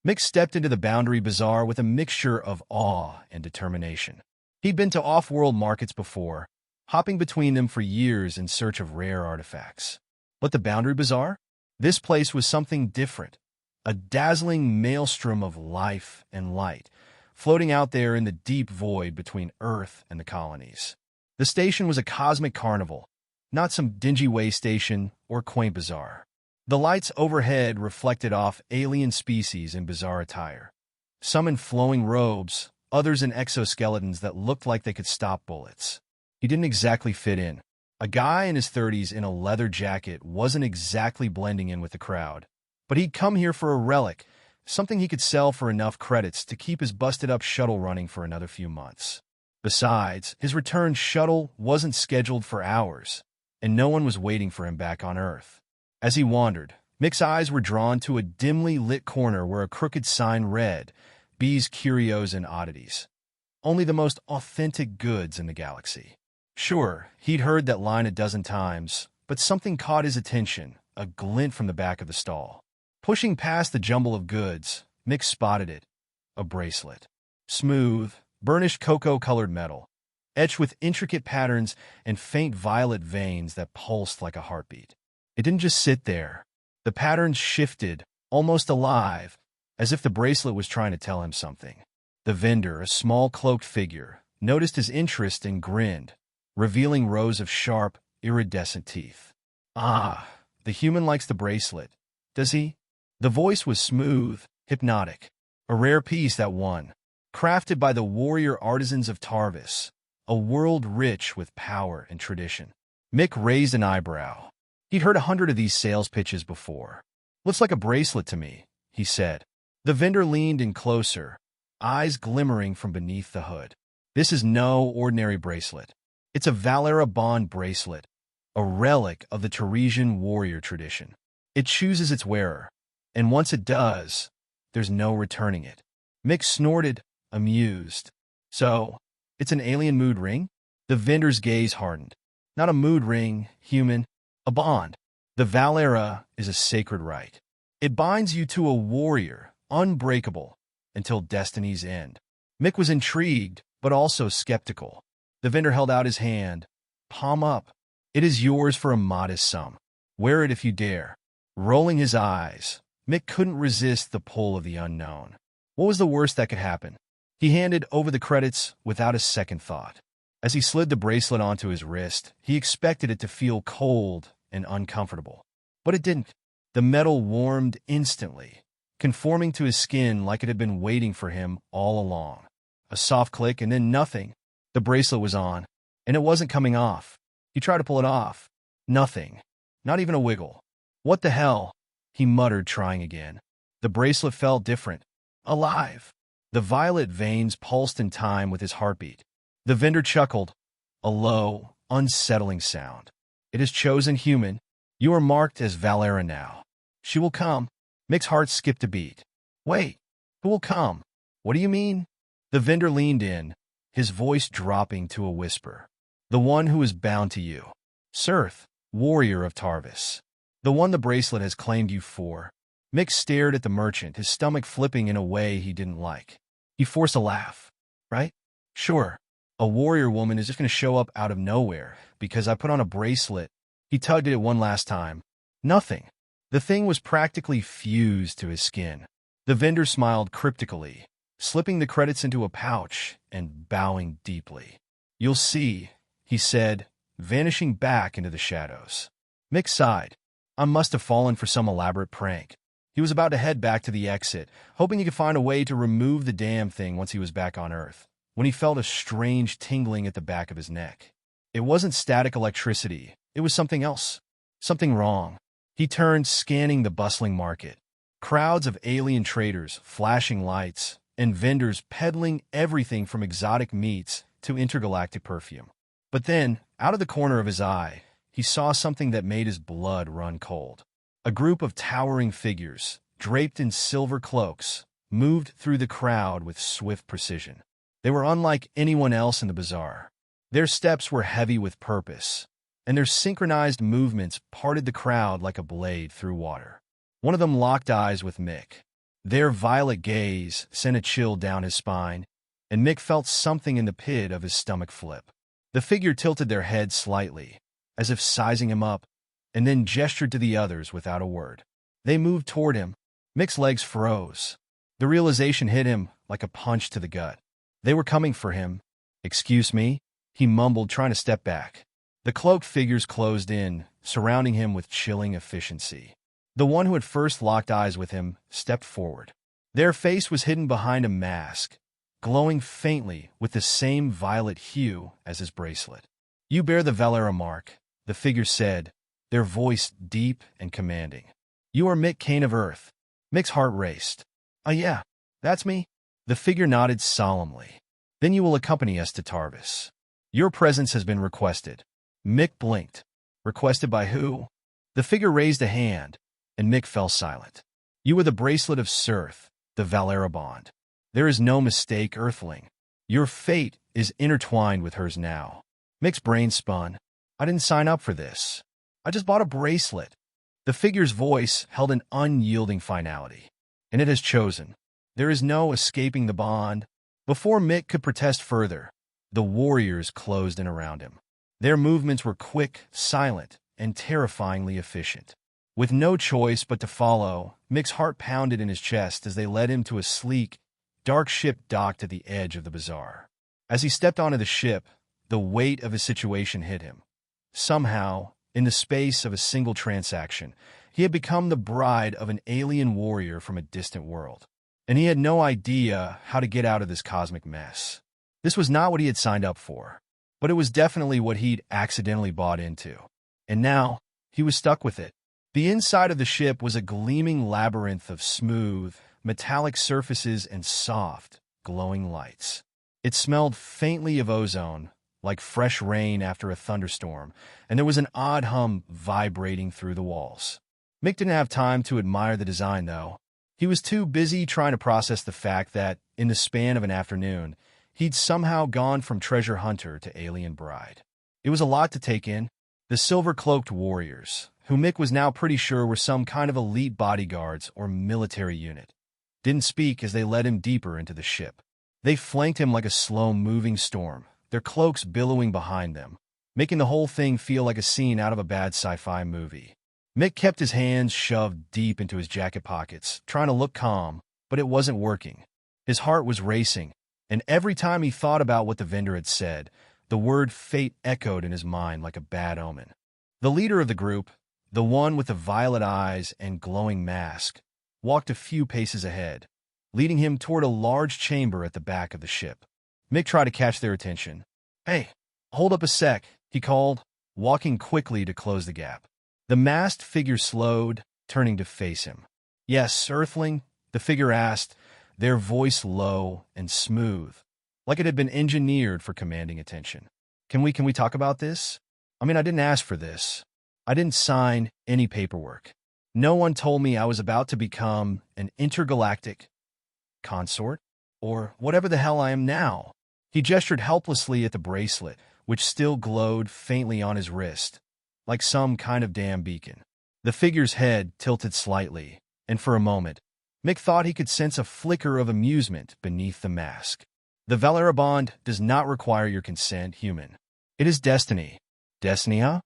Mick stepped into the Boundary Bazaar with a mixture of awe and determination. He'd been to off-world markets before, hopping between them for years in search of rare artifacts. But the Boundary Bazaar? This place was something different. A dazzling maelstrom of life and light, floating out there in the deep void between Earth and the colonies. The station was a cosmic carnival, not some dingy way station or quaint bazaar. The lights overhead reflected off alien species in bizarre attire. Some in flowing robes, others in exoskeletons that looked like they could stop bullets. He didn't exactly fit in. A guy in his 30s in a leather jacket wasn't exactly blending in with the crowd. But he'd come here for a relic, something he could sell for enough credits to keep his busted-up shuttle running for another few months. Besides, his return shuttle wasn't scheduled for hours, and no one was waiting for him back on Earth. As he wandered, Mick's eyes were drawn to a dimly lit corner where a crooked sign read, "Bees, Curios, and Oddities. Only the most authentic goods in the galaxy." Sure, he'd heard that line a dozen times, but something caught his attention, a glint from the back of the stall. Pushing past the jumble of goods, Mick spotted it. A bracelet. Smooth, burnished cocoa-colored metal, etched with intricate patterns and faint violet veins that pulsed like a heartbeat. It didn't just sit there. The patterns shifted, almost alive, as if the bracelet was trying to tell him something. The vendor, a small cloaked figure, noticed his interest and grinned, revealing rows of sharp, iridescent teeth. "Ah, the human likes the bracelet, does he?" The voice was smooth, hypnotic, a rare piece that won, crafted by the warrior artisans of Tarvis, a world rich with power and tradition. Mick raised an eyebrow. He'd heard 100 of these sales pitches before. "Looks like a bracelet to me," he said. The vendor leaned in closer, eyes glimmering from beneath the hood. "This is no ordinary bracelet. It's a Valara bond bracelet, a relic of the Tarvisian warrior tradition. It chooses its wearer, and once it does, there's no returning it." Mick snorted, amused. "So, it's an alien mood ring?" The vendor's gaze hardened. "Not a mood ring, human. A bond. The Valara is a sacred rite. It binds you to a warrior, unbreakable, until destiny's end." Mick was intrigued, but also skeptical. The vendor held out his hand, palm up. "It is yours for a modest sum. Wear it if you dare." Rolling his eyes, Mick couldn't resist the pull of the unknown. What was the worst that could happen? He handed over the credits without a second thought. As he slid the bracelet onto his wrist, he expected it to feel cold and uncomfortable. But it didn't. The metal warmed instantly, conforming to his skin like it had been waiting for him all along. A soft click and then nothing. The bracelet was on, and it wasn't coming off. He tried to pull it off. Nothing. Not even a wiggle. "What the hell?" he muttered, trying again. The bracelet felt different. Alive. The violet veins pulsed in time with his heartbeat. The vendor chuckled, a low, unsettling sound. "It has chosen human. You are marked as Valara now. She will come." Mick's heart skipped a beat. "Wait, who will come? What do you mean?" The vendor leaned in, his voice dropping to a whisper. "The one who is bound to you. Serth, warrior of Tarvis. The one the bracelet has claimed you for." Mick stared at the merchant, his stomach flipping in a way he didn't like. He forced a laugh. "Right? Sure. A warrior woman is just going to show up out of nowhere because I put on a bracelet." He tugged at it one last time. Nothing. The thing was practically fused to his skin. The vendor smiled cryptically, slipping the credits into a pouch and bowing deeply. "You'll see," he said, vanishing back into the shadows. Mick sighed. I must have fallen for some elaborate prank. He was about to head back to the exit, hoping he could find a way to remove the damn thing once he was back on Earth, when he felt a strange tingling at the back of his neck. It wasn't static electricity. It was something else. Something wrong. He turned, scanning the bustling market. Crowds of alien traders, flashing lights, and vendors peddling everything from exotic meats to intergalactic perfume. But then, out of the corner of his eye, he saw something that made his blood run cold. A group of towering figures, draped in silver cloaks, moved through the crowd with swift precision. They were unlike anyone else in the bazaar. Their steps were heavy with purpose, and their synchronized movements parted the crowd like a blade through water. One of them locked eyes with Mick. Their violet gaze sent a chill down his spine, and Mick felt something in the pit of his stomach flip. The figure tilted their head slightly, as if sizing him up, and then gestured to the others without a word. They moved toward him. Mick's legs froze. The realization hit him like a punch to the gut. They were coming for him. "Excuse me?" he mumbled, trying to step back. The cloaked figures closed in, surrounding him with chilling efficiency. The one who had first locked eyes with him stepped forward. Their face was hidden behind a mask, glowing faintly with the same violet hue as his bracelet. "You bear the Valara mark," the figure said, their voice deep and commanding. "You are Mick Cane of Earth." Mick's heart raced. Yeah, that's me." The figure nodded solemnly. "Then you will accompany us to Tarvis. Your presence has been requested." Mick blinked. "Requested by who?" The figure raised a hand, and Mick fell silent. "You are the Bracelet of Serth, the Valara bond. There is no mistake, Earthling. Your fate is intertwined with hers now." Mick's brain spun. "I didn't sign up for this. I just bought a bracelet." The figure's voice held an unyielding finality. "And it has chosen. There is no escaping the bond." Before Mick could protest further, the warriors closed in around him. Their movements were quick, silent, and terrifyingly efficient. With no choice but to follow, Mick's heart pounded in his chest as they led him to a sleek, dark ship docked at the edge of the bazaar. As he stepped onto the ship, the weight of his situation hit him. Somehow, in the space of a single transaction, he had become the bride of an alien warrior from a distant world. And he had no idea how to get out of this cosmic mess. This was not what he had signed up for, but it was definitely what he'd accidentally bought into. And now, he was stuck with it. The inside of the ship was a gleaming labyrinth of smooth, metallic surfaces and soft, glowing lights. It smelled faintly of ozone, like fresh rain after a thunderstorm, and there was an odd hum vibrating through the walls. Mick didn't have time to admire the design, though. He was too busy trying to process the fact that, in the span of an afternoon, he'd somehow gone from treasure hunter to alien bride. It was a lot to take in. The silver-cloaked warriors, who Mick was now pretty sure were some kind of elite bodyguards or military unit, didn't speak as they led him deeper into the ship. They flanked him like a slow-moving storm, their cloaks billowing behind them, making the whole thing feel like a scene out of a bad sci-fi movie. Mick kept his hands shoved deep into his jacket pockets, trying to look calm, but it wasn't working. His heart was racing, and every time he thought about what the vendor had said, the word fate echoed in his mind like a bad omen. The leader of the group, the one with the violet eyes and glowing mask, walked a few paces ahead, leading him toward a large chamber at the back of the ship. Mick tried to catch their attention. "Hey, hold up a sec," he called, walking quickly to close the gap. The masked figure slowed, turning to face him. "Yes, Earthling?" the figure asked, their voice low and smooth, like it had been engineered for commanding attention. Can we talk about this? I mean, I didn't ask for this. I didn't sign any paperwork. No one told me I was about to become an intergalactic consort, or whatever the hell I am now." He gestured helplessly at the bracelet, which still glowed faintly on his wrist, like some kind of damn beacon. The figure's head tilted slightly, and for a moment, Mick thought he could sense a flicker of amusement beneath the mask. "The Valara bond does not require your consent, human. It is destiny." "Destiny, huh?"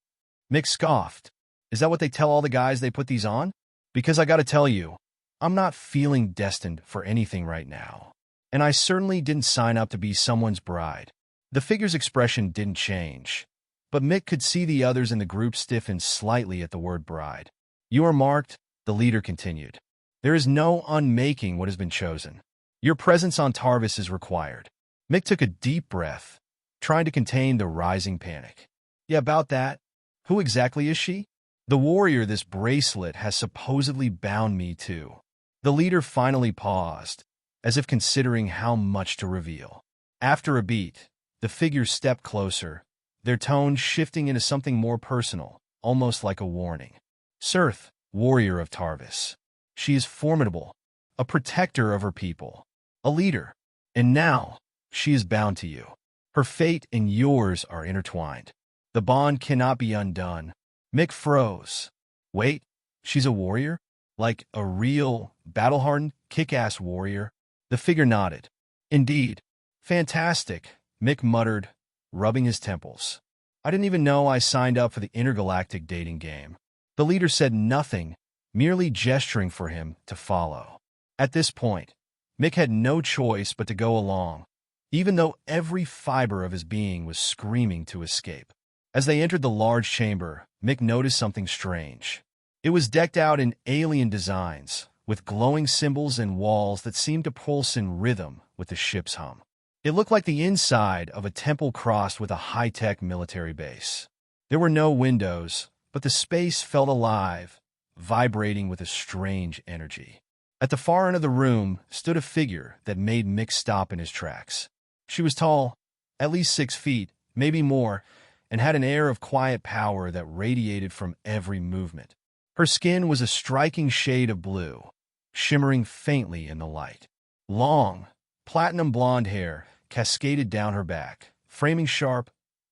Mick scoffed. "Is that what they tell all the guys they put these on? Because I gotta tell you, I'm not feeling destined for anything right now. And I certainly didn't sign up to be someone's bride." The figure's expression didn't change, but Mick could see the others in the group stiffen slightly at the word bride. "You are marked," the leader continued. "There is no unmaking what has been chosen. Your presence on Tarvis is required." Mick took a deep breath, trying to contain the rising panic. "Yeah, about that. Who exactly is she?" "The warrior this bracelet has supposedly bound me to." The leader finally paused, as if considering how much to reveal. After a beat, the figures stepped closer, their tone shifting into something more personal, almost like a warning. "Serth, warrior of Tarvis. She is formidable, a protector of her people, a leader. And now, she is bound to you. Her fate and yours are intertwined. The bond cannot be undone." Mick froze. "Wait, she's a warrior?" Like a real, battle-hardened, kick-ass warrior? The figure nodded. Indeed. Fantastic, Mick muttered, rubbing his temples. I didn't even know I signed up for the intergalactic dating game. The leader said nothing, merely gesturing for him to follow. At this point, Mick had no choice but to go along, even though every fiber of his being was screaming to escape. As they entered the large chamber, Mick noticed something strange. It was decked out in alien designs, with glowing symbols and walls that seemed to pulse in rhythm with the ship's hum. It looked like the inside of a temple crossed with a high-tech military base. There were no windows, but the space felt alive, vibrating with a strange energy. At the far end of the room stood a figure that made Mick stop in his tracks. She was tall, at least 6 feet, maybe more, and had an air of quiet power that radiated from every movement. Her skin was a striking shade of blue, shimmering faintly in the light. Long, platinum blonde hair cascaded down her back, framing sharp,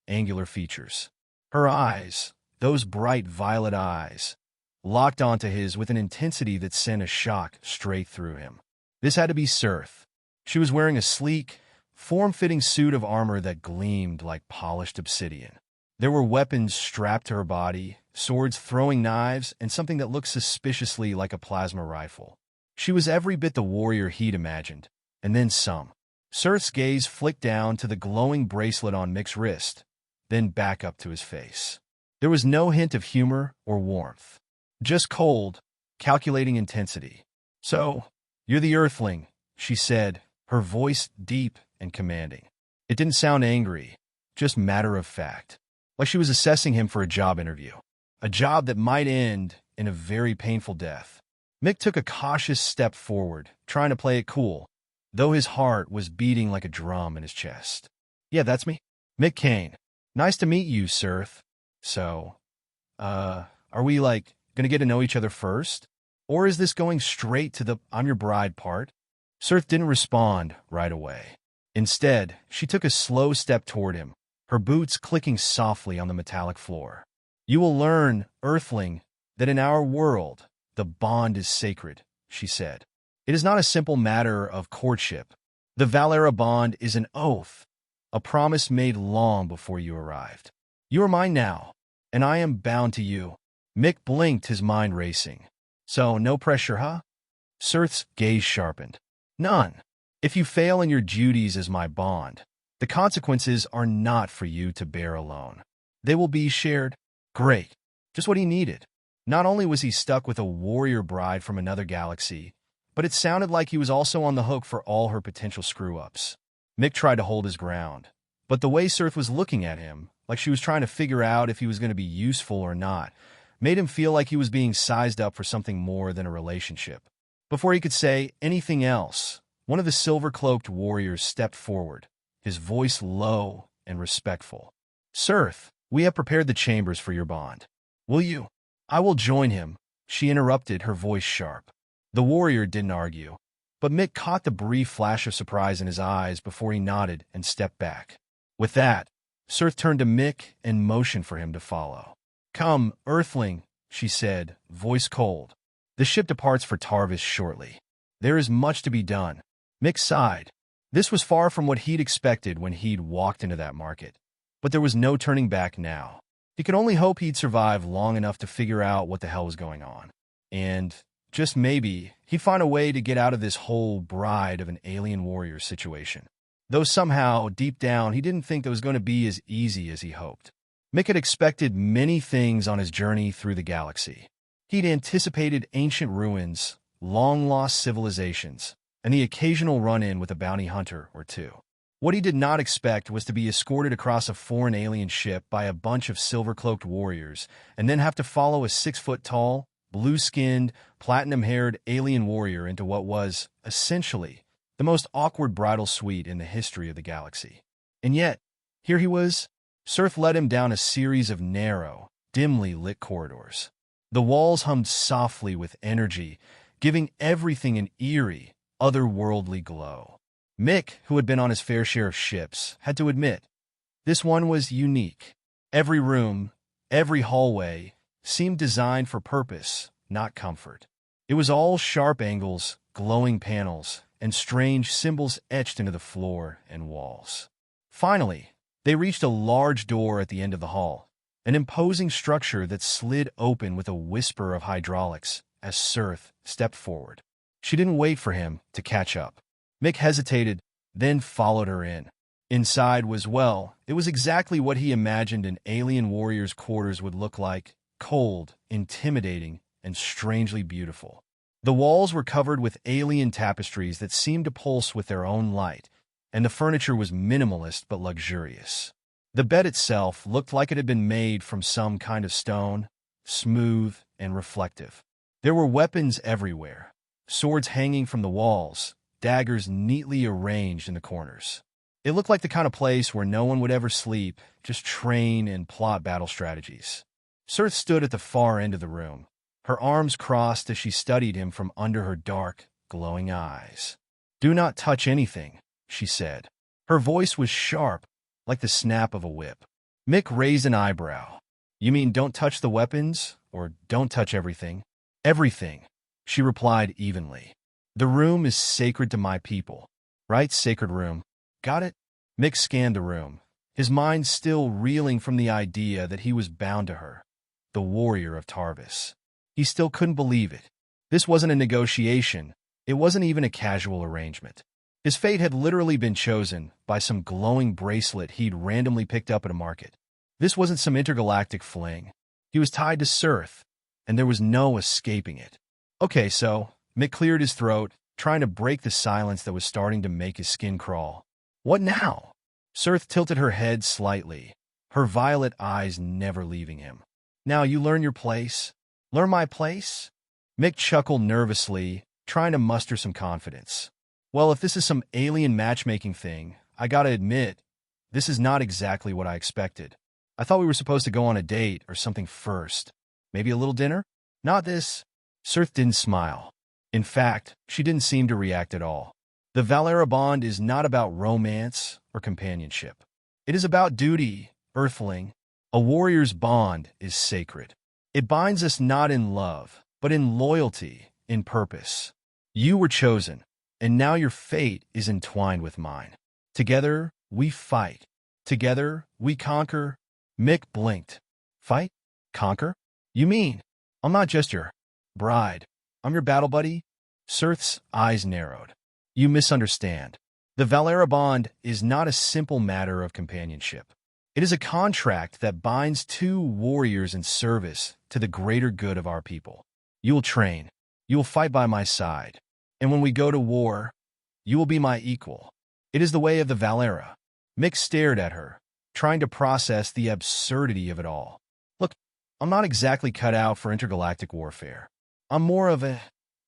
angular features. Her eyes, those bright violet eyes, locked onto his with an intensity that sent a shock straight through him. This had to be Serth. She was wearing a sleek, form-fitting suit of armor that gleamed like polished obsidian. There were weapons strapped to her body, swords, throwing knives, and something that looked suspiciously like a plasma rifle. She was every bit the warrior he'd imagined, and then some. Serth's gaze flicked down to the glowing bracelet on Mick's wrist, then back up to his face. There was no hint of humor or warmth. Just cold, calculating intensity. "So, you're the Earthling," she said, her voice deep and commanding. It didn't sound angry, just matter of fact, like she was assessing him for a job interview. A job that might end in a very painful death. Mick took a cautious step forward, trying to play it cool, though his heart was beating like a drum in his chest. "Yeah, that's me. Mick Cane. Nice to meet you, Serth. So, are we, gonna get to know each other first? Or is this going straight to the I'm your bride part?" Serth didn't respond right away. Instead, she took a slow step toward him, her boots clicking softly on the metallic floor. "You will learn, Earthling, that in our world, the bond is sacred," she said. "It is not a simple matter of courtship. The Valara bond is an oath, a promise made long before you arrived. You are mine now, and I am bound to you." Mick blinked, his mind racing. "So, no pressure, huh?" Serth's gaze sharpened. "None. If you fail in your duties as my bond, the consequences are not for you to bear alone. They will be shared." Great. Just what he needed. Not only was he stuck with a warrior bride from another galaxy, but it sounded like he was also on the hook for all her potential screw-ups. Mick tried to hold his ground, but the way Serth was looking at him, like she was trying to figure out if he was going to be useful or not, made him feel like he was being sized up for something more than a relationship. Before he could say anything else, one of the silver-cloaked warriors stepped forward, his voice low and respectful. "Serth, we have prepared the chambers for your bond. Will you?" "I will join him," she interrupted, her voice sharp. The warrior didn't argue, but Mick caught the brief flash of surprise in his eyes before he nodded and stepped back. With that, Serth turned to Mick and motioned for him to follow. "Come, Earthling," she said, voice cold. "The ship departs for Tarvis shortly. There is much to be done." Mick sighed. This was far from what he'd expected when he'd walked into that market. But there was no turning back now. He could only hope he'd survive long enough to figure out what the hell was going on. And, just maybe, he'd find a way to get out of this whole bride of an alien warrior situation. Though somehow, deep down, he didn't think it was going to be as easy as he hoped. Mick had expected many things on his journey through the galaxy. He'd anticipated ancient ruins, long-lost civilizations, and the occasional run-in with a bounty hunter or two. What he did not expect was to be escorted across a foreign alien ship by a bunch of silver-cloaked warriors and then have to follow a 6-foot-tall, blue-skinned, platinum-haired alien warrior into what was, essentially, the most awkward bridal suite in the history of the galaxy. And yet, here he was. Serth led him down a series of narrow, dimly lit corridors. The walls hummed softly with energy, giving everything an eerie, otherworldly glow. Mick, who had been on his fair share of ships, had to admit, this one was unique. Every room, every hallway, seemed designed for purpose, not comfort. It was all sharp angles, glowing panels, and strange symbols etched into the floor and walls. Finally, they reached a large door at the end of the hall, an imposing structure that slid open with a whisper of hydraulics as Serth stepped forward. She didn't wait for him to catch up. Mick hesitated, then followed her in. Inside was, well, it was exactly what he imagined an alien warrior's quarters would look like: cold, intimidating, and strangely beautiful. The walls were covered with alien tapestries that seemed to pulse with their own light, and the furniture was minimalist but luxurious. The bed itself looked like it had been made from some kind of stone, smooth and reflective. There were weapons everywhere, swords hanging from the walls, daggers neatly arranged in the corners. It looked like the kind of place where no one would ever sleep, just train and plot battle strategies. Serth stood at the far end of the room, her arms crossed as she studied him from under her dark, glowing eyes. "Do not touch anything," she said. Her voice was sharp, like the snap of a whip. Mick raised an eyebrow. "You mean don't touch the weapons, or don't touch everything?" "Everything," she replied evenly. "The room is sacred to my people." "Right, sacred room. Got it?" Mick scanned the room, his mind still reeling from the idea that he was bound to her, the warrior of Tarvis. He still couldn't believe it. This wasn't a negotiation. It wasn't even a casual arrangement. His fate had literally been chosen by some glowing bracelet he'd randomly picked up at a market. This wasn't some intergalactic fling. He was tied to Serth, and there was no escaping it. "Okay, so," Mick cleared his throat, trying to break the silence that was starting to make his skin crawl. "What now?" Serth tilted her head slightly, her violet eyes never leaving him. "Now you learn your place." "Learn my place?" Mick chuckled nervously, trying to muster some confidence. "Well, if this is some alien matchmaking thing, I gotta admit, this is not exactly what I expected. I thought we were supposed to go on a date or something first. Maybe a little dinner? Not this." Serth didn't smile. In fact, she didn't seem to react at all. The Valara bond is not about romance or companionship. It is about duty, Earthling. A warrior's bond is sacred. It binds us not in love, but in loyalty, in purpose. You were chosen, and now your fate is entwined with mine. Together, we fight. Together, we conquer. Mick blinked. "Fight? Conquer? You mean, I'm not just your bride. I'm your battle buddy?" Serth's eyes narrowed. "You misunderstand. The Valara bond is not a simple matter of companionship. It is a contract that binds two warriors in service to the greater good of our people. You will train. You will fight by my side. And when we go to war, you will be my equal. It is the way of the Valara." Mick stared at her, trying to process the absurdity of it all. "Look, I'm not exactly cut out for intergalactic warfare. I'm more of a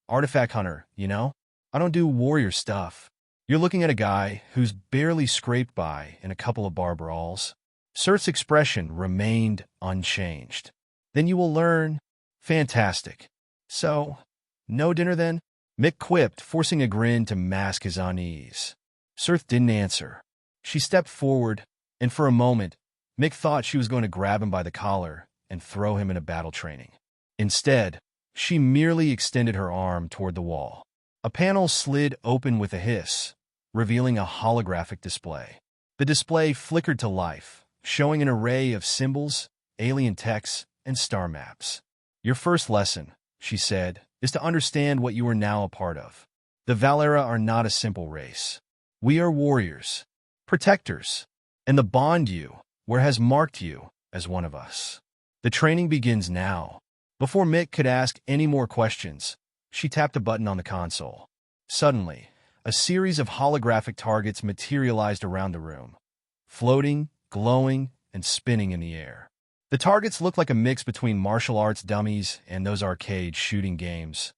artifact hunter, you know? I don't do warrior stuff. You're looking at a guy who's barely scraped by in a couple of bar brawls." Serth's expression remained unchanged. "Then you will learn." "Fantastic. So, no dinner then?" Mick quipped, forcing a grin to mask his unease. Serth didn't answer. She stepped forward, and for a moment, Mick thought she was going to grab him by the collar and throw him into battle training. Instead, she merely extended her arm toward the wall. A panel slid open with a hiss, revealing a holographic display. The display flickered to life, showing an array of symbols, alien texts, and star maps. "Your first lesson," she said, "is to understand what you are now a part of. The Valara are not a simple race. We are warriors, protectors, and the bond you where has marked you as one of us. The training begins now." Before Mick could ask any more questions, she tapped a button on the console. Suddenly, a series of holographic targets materialized around the room, floating, glowing, and spinning in the air. The targets looked like a mix between martial arts dummies and those arcade shooting games,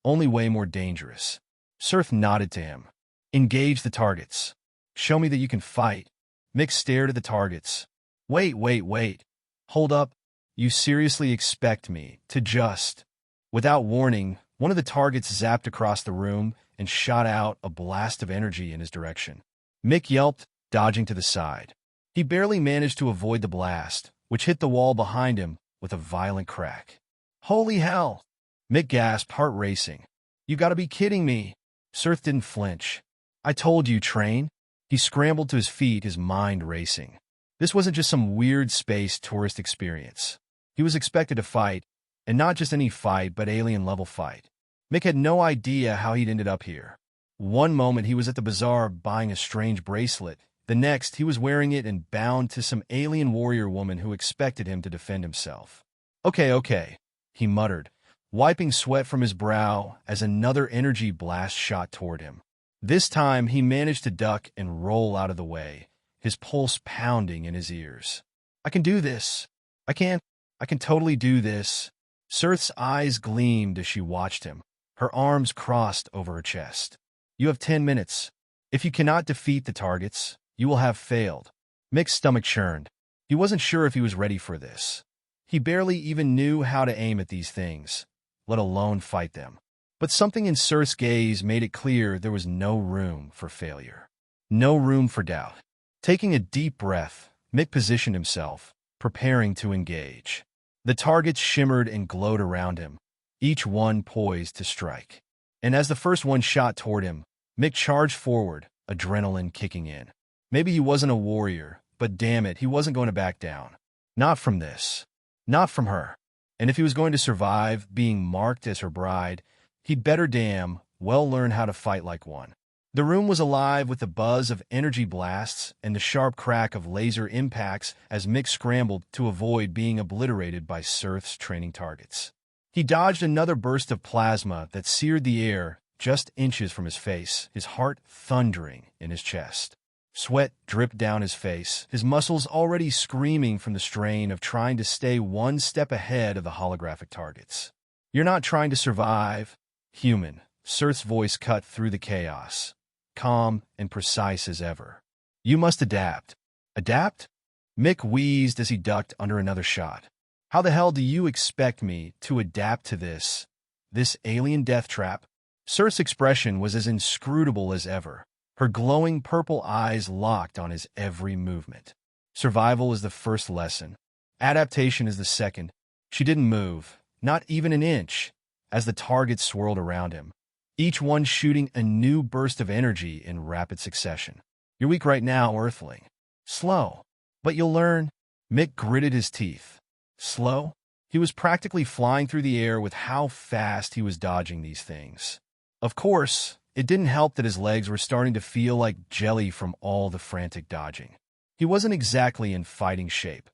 only way more dangerous. Serth nodded to him. "Engage the targets. Show me that you can fight." Mick stared at the targets. Wait. Hold up. You seriously expect me to just..." Without warning, one of the targets zapped across the room and shot out a blast of energy in his direction. Mick yelped, dodging to the side. He barely managed to avoid the blast, which hit the wall behind him with a violent crack. "Holy hell!" Mick gasped, heart racing. You gotta be kidding me. Serth didn't flinch. I told you, train. He scrambled to his feet, his mind racing. This wasn't just some weird space tourist experience. He was expected to fight, and not just any fight, but alien-level fight. Mick had no idea how he'd ended up here. One moment he was at the bazaar buying a strange bracelet. The next, he was wearing it and bound to some alien warrior woman who expected him to defend himself. Okay, he muttered, wiping sweat from his brow as another energy blast shot toward him. This time, he managed to duck and roll out of the way, his pulse pounding in his ears. I can do this. I can totally do this. Serth's eyes gleamed as she watched him, her arms crossed over her chest. You have 10 minutes. If you cannot defeat the targets, you will have failed. Mick's stomach churned. He wasn't sure if he was ready for this. He barely even knew how to aim at these things, let alone fight them. But something in Serth's gaze made it clear there was no room for failure. No room for doubt. Taking a deep breath, Mick positioned himself, preparing to engage. The targets shimmered and glowed around him, each one poised to strike. And as the first one shot toward him, Mick charged forward, adrenaline kicking in. Maybe he wasn't a warrior, but damn it, he wasn't going to back down. Not from this. Not from her. And if he was going to survive being marked as her bride, he'd better damn well learn how to fight like one. The room was alive with the buzz of energy blasts and the sharp crack of laser impacts as Mick scrambled to avoid being obliterated by Serth's training targets. He dodged another burst of plasma that seared the air just inches from his face, his heart thundering in his chest. Sweat dripped down his face, his muscles already screaming from the strain of trying to stay one step ahead of the holographic targets. You're not trying to survive, human. Serth's voice cut through the chaos, calm and precise as ever. You must adapt. Adapt? Mick wheezed as he ducked under another shot. How the hell do you expect me to adapt to this alien death trap? Serth's expression was as inscrutable as ever, her glowing purple eyes locked on his every movement. Survival is the first lesson. Adaptation is the second. She didn't move, not even an inch, as the targets swirled around him, each one shooting a new burst of energy in rapid succession. You're weak right now, Earthling. Slow. But you'll learn. Mick gritted his teeth. Slow? He was practically flying through the air with how fast he was dodging these things. Of course, it didn't help that his legs were starting to feel like jelly from all the frantic dodging. He wasn't exactly in fighting shape.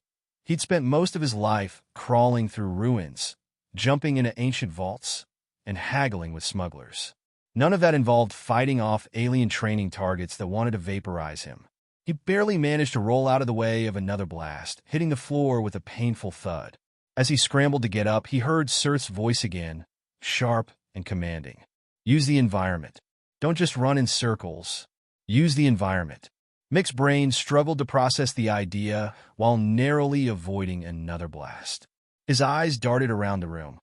He'd spent most of his life crawling through ruins, jumping into ancient vaults, and haggling with smugglers. None of that involved fighting off alien training targets that wanted to vaporize him. He barely managed to roll out of the way of another blast, hitting the floor with a painful thud. As he scrambled to get up, he heard Serth's voice again, sharp and commanding. Use the environment. Don't just run in circles. Use the environment. Mick's brain struggled to process the idea while narrowly avoiding another blast. His eyes darted around the room.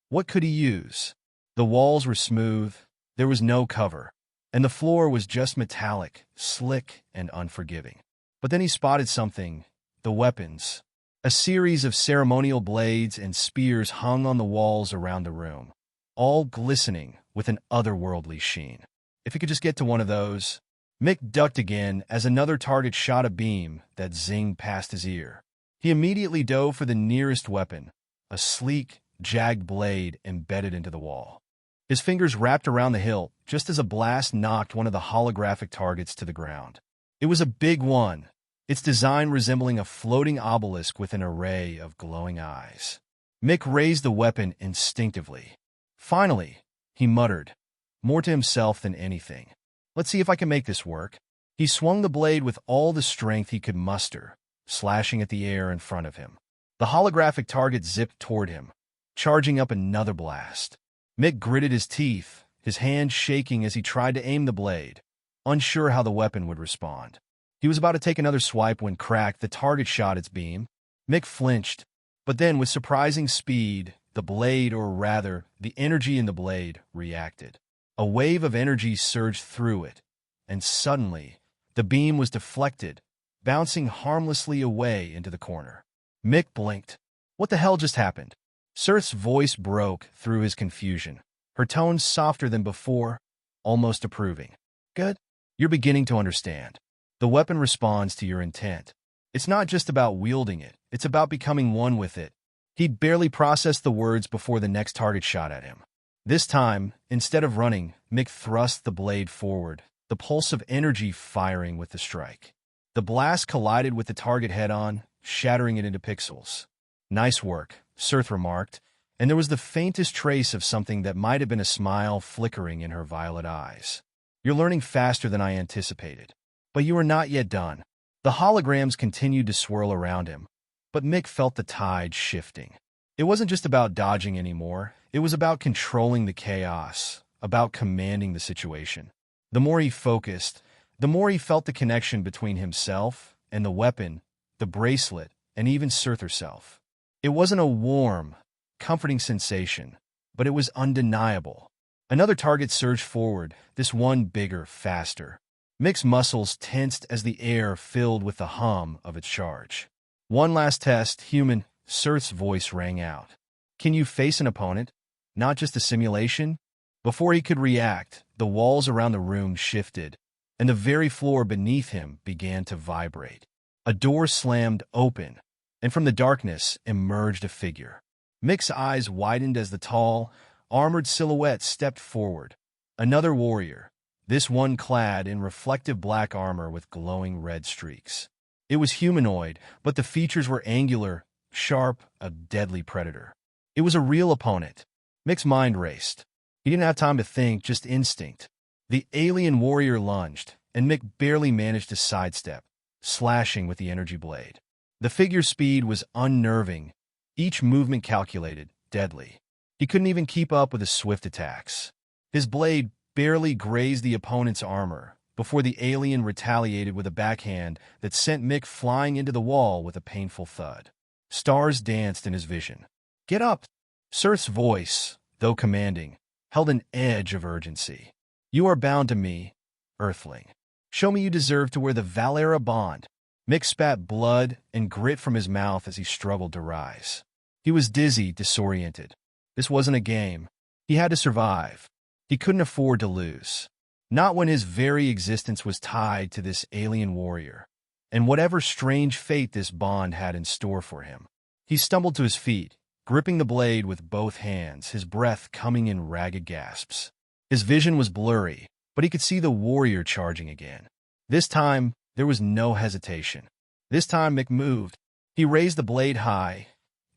What could he use? The walls were smooth, there was no cover, and the floor was just metallic, slick, and unforgiving. But then he spotted something, the weapons. A series of ceremonial blades and spears hung on the walls around the room, all glistening with an otherworldly sheen. If he could just get to one of those. Mick ducked again as another target shot a beam that zinged past his ear. He immediately dove for the nearest weapon, a sleek, jagged blade embedded into the wall. His fingers wrapped around the hilt just as a blast knocked one of the holographic targets to the ground. It was a big one, its design resembling a floating obelisk with an array of glowing eyes. Mick raised the weapon instinctively. Finally, he muttered, more to himself than anything. Let's see if I can make this work. He swung the blade with all the strength he could muster, slashing at the air in front of him. The holographic target zipped toward him, charging up another blast. Mick gritted his teeth, his hand shaking as he tried to aim the blade, unsure how the weapon would respond. He was about to take another swipe when cracked, the target shot its beam. Mick flinched, but then with surprising speed, the blade, or rather, the energy in the blade, reacted. A wave of energy surged through it, and suddenly, the beam was deflected, bouncing harmlessly away into the corner. Mick blinked. What the hell just happened? Serth's voice broke through his confusion, her tone softer than before, almost approving. Good. You're beginning to understand. The weapon responds to your intent. It's not just about wielding it, it's about becoming one with it. He'd barely processed the words before the next target shot at him. This time, instead of running, Mick thrust the blade forward, the pulse of energy firing with the strike. The blast collided with the target head-on, shattering it into pixels. Nice work, Serth remarked, and there was the faintest trace of something that might have been a smile flickering in her violet eyes. You're learning faster than I anticipated. But you are not yet done. The holograms continued to swirl around him, but Mick felt the tide shifting. It wasn't just about dodging anymore, it was about controlling the chaos, about commanding the situation. The more he focused, the more he felt the connection between himself and the weapon, the bracelet, and even Serth herself. It wasn't a warm, comforting sensation, but it was undeniable. Another target surged forward, this one bigger, faster. Mick's muscles tensed as the air filled with the hum of its charge. One last test, human, Serth's voice rang out. Can you face an opponent? Not just a simulation? Before he could react, the walls around the room shifted, and the very floor beneath him began to vibrate. A door slammed open, and from the darkness emerged a figure. Mick's eyes widened as the tall, armored silhouette stepped forward. Another warrior, this one clad in reflective black armor with glowing red streaks. It was humanoid, but the features were angular, sharp, a deadly predator. It was a real opponent. Mick's mind raced. He didn't have time to think, just instinct. The alien warrior lunged, and Mick barely managed to sidestep, slashing with the energy blade. The figure's speed was unnerving, each movement calculated, deadly. He couldn't even keep up with his swift attacks. His blade barely grazed the opponent's armor before the alien retaliated with a backhand that sent Mick flying into the wall with a painful thud. Stars danced in his vision. Get up! Serth's voice, though commanding, held an edge of urgency. You are bound to me, Earthling. Show me you deserve to wear the Valara bond. Mick spat blood and grit from his mouth as he struggled to rise. He was dizzy, disoriented. This wasn't a game. He had to survive. He couldn't afford to lose. Not when his very existence was tied to this alien warrior, and whatever strange fate this bond had in store for him. He stumbled to his feet, gripping the blade with both hands, his breath coming in ragged gasps. His vision was blurry, but he could see the warrior charging again. This time, there was no hesitation. This time, Mick moved. He raised the blade high,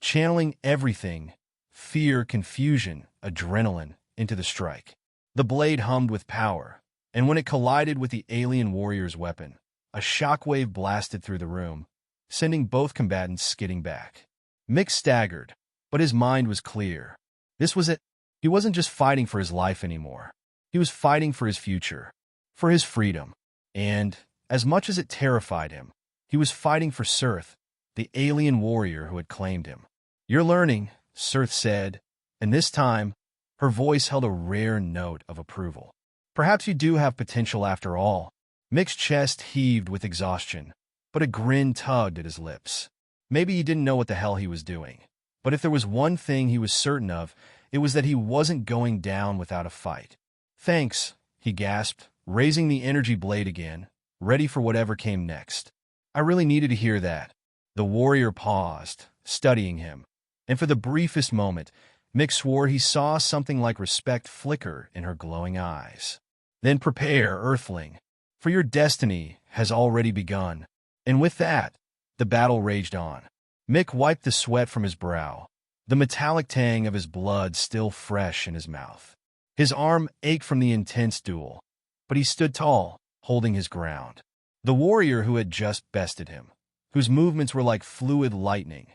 channeling everything, fear, confusion, adrenaline, into the strike. The blade hummed with power, and when it collided with the alien warrior's weapon, a shockwave blasted through the room, sending both combatants skidding back. Mick staggered, but his mind was clear. This was it. He wasn't just fighting for his life anymore. He was fighting for his future, for his freedom. And, as much as it terrified him, he was fighting for Serth, the alien warrior who had claimed him. You're learning, Serth said, and this time, her voice held a rare note of approval. Perhaps you do have potential after all. Mick's chest heaved with exhaustion, but a grin tugged at his lips. Maybe he didn't know what the hell he was doing. But if there was one thing he was certain of, it was that he wasn't going down without a fight. Thanks, he gasped, raising the energy blade again, ready for whatever came next. I really needed to hear that. The warrior paused, studying him, and for the briefest moment, Mick swore he saw something like respect flicker in her glowing eyes. Then prepare, Earthling, for your destiny has already begun. And with that, the battle raged on. Mick wiped the sweat from his brow, the metallic tang of his blood still fresh in his mouth. His arm ached from the intense duel, but he stood tall, holding his ground. The warrior who had just bested him, whose movements were like fluid lightning,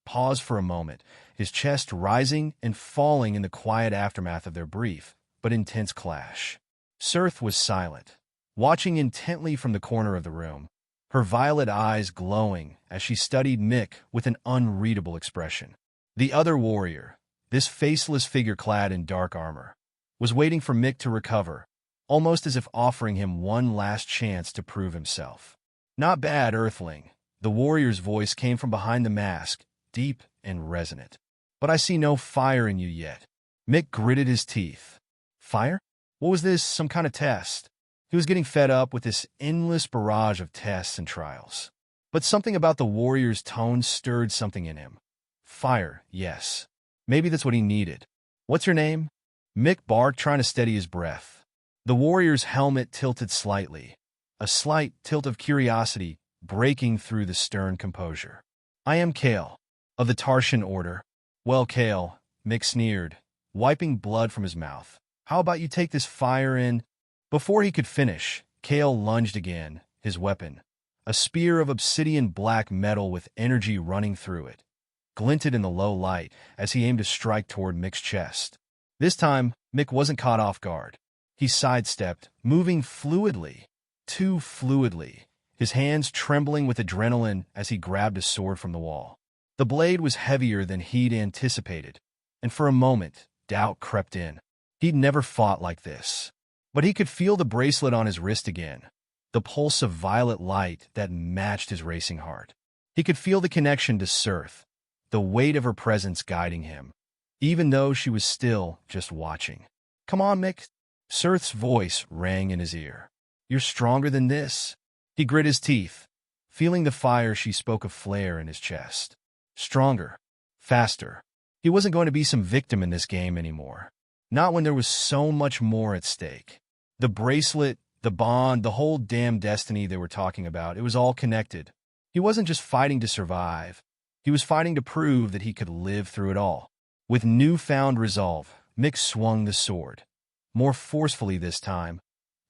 paused for a moment, his chest rising and falling in the quiet aftermath of their brief but intense clash. Serth was silent, watching intently from the corner of the room, her violet eyes glowing as she studied Mick with an unreadable expression. The other warrior, this faceless figure clad in dark armor, was waiting for Mick to recover, almost as if offering him one last chance to prove himself. Not bad, Earthling. The warrior's voice came from behind the mask, deep and resonant. but I see no fire in you yet. Mick gritted his teeth. Fire? What was this, some kind of test? He was getting fed up with this endless barrage of tests and trials. But something about the warrior's tone stirred something in him. Fire, yes. Maybe that's what he needed. What's your name? Mick barked, trying to steady his breath. The warrior's helmet tilted slightly, a slight tilt of curiosity breaking through the stern composure. I am Kale, of the Tarshan Order. Well, Kale, Mick sneered, wiping blood from his mouth. How about you take this fire in? Before he could finish, Kale lunged again, his weapon, a spear of obsidian black metal with energy running through it, glinted in the low light as he aimed to strike toward Mick's chest. This time, Mick wasn't caught off guard. He sidestepped, moving fluidly, too fluidly, his hands trembling with adrenaline as he grabbed a sword from the wall. The blade was heavier than he'd anticipated, and for a moment, doubt crept in. He'd never fought like this. But he could feel the bracelet on his wrist again, the pulse of violet light that matched his racing heart. He could feel the connection to Serth, the weight of her presence guiding him, even though she was still just watching. Come on, Mick. Serth's voice rang in his ear. You're stronger than this. He grit his teeth, feeling the fire she spoke of flare in his chest. Stronger, faster. He wasn't going to be some victim in this game anymore. Not when there was so much more at stake. The bracelet, the bond, the whole damn destiny they were talking about, it was all connected. He wasn't just fighting to survive. He was fighting to prove that he could live through it all. With newfound resolve, Mick swung the sword, more forcefully this time,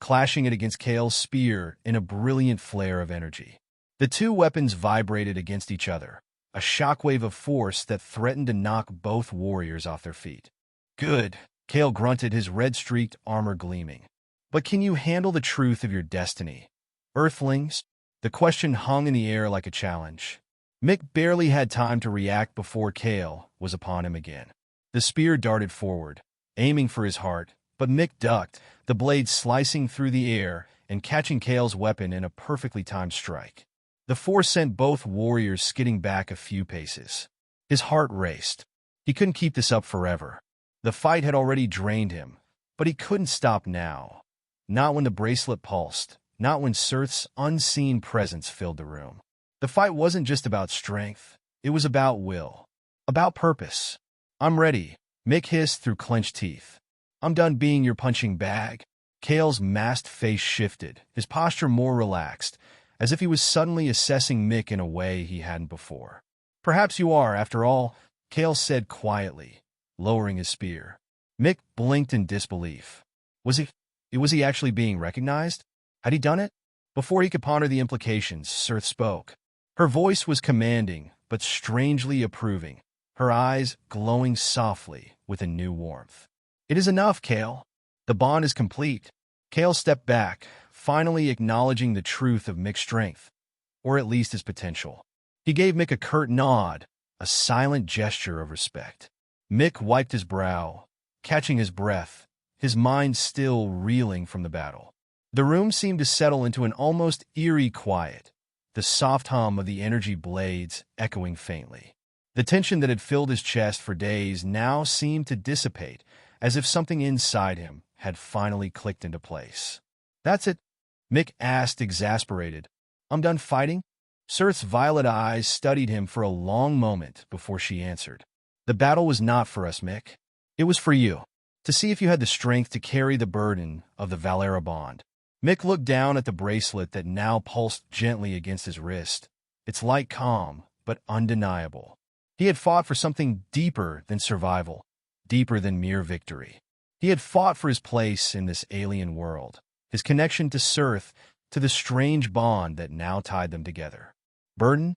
clashing it against Kale's spear in a brilliant flare of energy. The two weapons vibrated against each other, a shockwave of force that threatened to knock both warriors off their feet. Good, Kale grunted, his red-streaked armor gleaming. But can you handle the truth of your destiny? Earthlings? The question hung in the air like a challenge. Mick barely had time to react before Kale was upon him again. The spear darted forward, aiming for his heart, but Mick ducked, the blade slicing through the air and catching Kale's weapon in a perfectly timed strike. The force sent both warriors skidding back a few paces. His heart raced. He couldn't keep this up forever. The fight had already drained him, but he couldn't stop now. Not when the bracelet pulsed, not when Serth's unseen presence filled the room. The fight wasn't just about strength. It was about will, about purpose. I'm ready, Mick hissed through clenched teeth. I'm done being your punching bag. Kale's masked face shifted, his posture more relaxed, as if he was suddenly assessing Mick in a way he hadn't before. Perhaps you are, after all, Kale said quietly, lowering his spear. Mick blinked in disbelief. Was he actually being recognized? Had he done it? Before he could ponder the implications, Serth spoke. Her voice was commanding, but strangely approving, her eyes glowing softly with a new warmth. It is enough, Kale. The bond is complete. Kale stepped back, finally acknowledging the truth of Mick's strength, or at least his potential. He gave Mick a curt nod, a silent gesture of respect. Mick wiped his brow, catching his breath, his mind still reeling from the battle. The room seemed to settle into an almost eerie quiet, the soft hum of the energy blades echoing faintly. The tension that had filled his chest for days now seemed to dissipate, as if something inside him had finally clicked into place. That's it? Mick asked, exasperated. I'm done fighting? Serth's violet eyes studied him for a long moment before she answered. The battle was not for us, Mick. It was for you, to see if you had the strength to carry the burden of the Valara bond. Mick looked down at the bracelet that now pulsed gently against his wrist, its light calm but undeniable. He had fought for something deeper than survival, deeper than mere victory. He had fought for his place in this alien world, his connection to Serth, to the strange bond that now tied them together. Burden?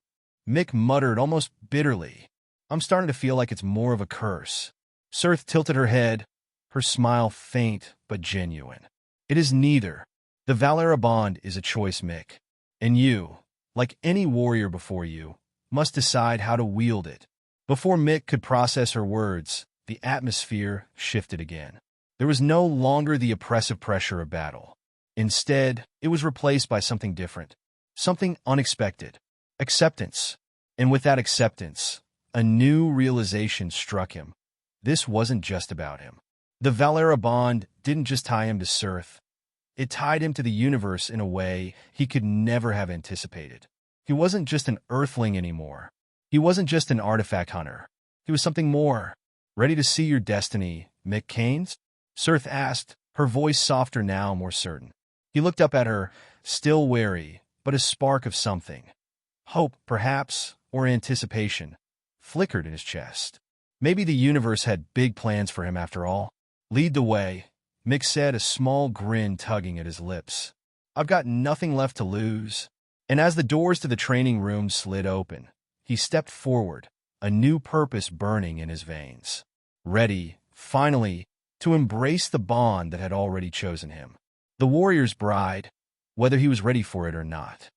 Mick muttered almost bitterly. I'm starting to feel like it's more of a curse. Serth tilted her head, her smile faint but genuine. It is neither. The Valara bond is a choice, Mick. And you, like any warrior before you, must decide how to wield it. Before Mick could process her words, the atmosphere shifted again. There was no longer the oppressive pressure of battle. Instead, it was replaced by something different, something unexpected. Acceptance. And with that acceptance, A new realization struck him. This wasn't just about him. The Valara bond didn't just tie him to Serth. It tied him to the universe in a way he could never have anticipated. He wasn't just an Earthling anymore. He wasn't just an artifact hunter. He was something more. Ready to see your destiny, Mick Cane? Serth asked, her voice softer now, more certain. He looked up at her, still wary, but a spark of something. Hope, perhaps, or anticipation, flickered in his chest. Maybe the universe had big plans for him after all. Lead the way, Mick said, a small grin tugging at his lips. I've got nothing left to lose. And as the doors to the training room slid open, he stepped forward, a new purpose burning in his veins. Ready, finally, to embrace the bond that had already chosen him. The warrior's bride, whether he was ready for it or not.